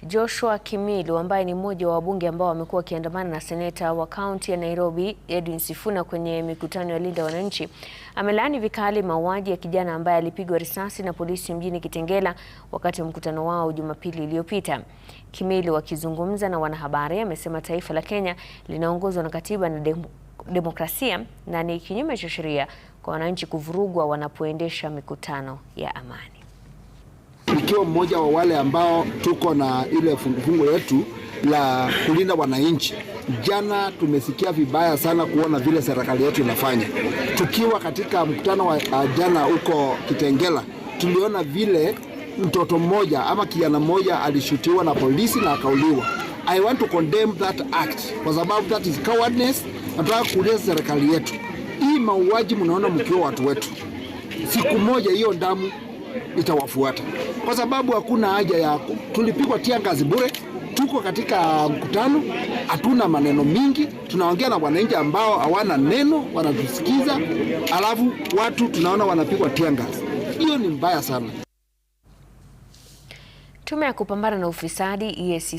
Joshua Kimilu ambaye ni mmoja wa wabunge ambao wamekuwa wakiandamana na seneta wa kaunti ya Nairobi Edwin Sifuna kwenye mikutano ya Linda Wananchi amelaani vikali mauaji ya kijana ambaye alipigwa risasi na polisi mjini Kitengela wakati wa mkutano wao Jumapili iliyopita. Kimilu akizungumza na wanahabari amesema taifa la Kenya linaongozwa na katiba na demokrasia na ni kinyume cha sheria kwa wananchi kuvurugwa wanapoendesha mikutano ya amani. Nikiwa mmoja wa wale ambao tuko na ile fungu letu la kulinda wananchi, jana tumesikia vibaya sana kuona vile serikali yetu inafanya. Tukiwa katika mkutano wa jana huko Kitengela, tuliona vile mtoto mmoja ama kijana mmoja alishutiwa na polisi na akauliwa. I want to condemn that act kwa sababu that is cowardness. Nataka kuuliza serikali yetu, hii mauaji mnaona mkiwa watu wetu, siku moja hiyo damu itawafuata, kwa sababu hakuna haja ya tulipigwa tiangazi bure. Tuko katika mkutano, hatuna maneno mingi, tunaongea na wananchi ambao hawana neno, wanatusikiza, alafu watu tunaona wanapigwa tiangazi. Hiyo ni mbaya sana. Tume ya kupambana na ufisadi EACC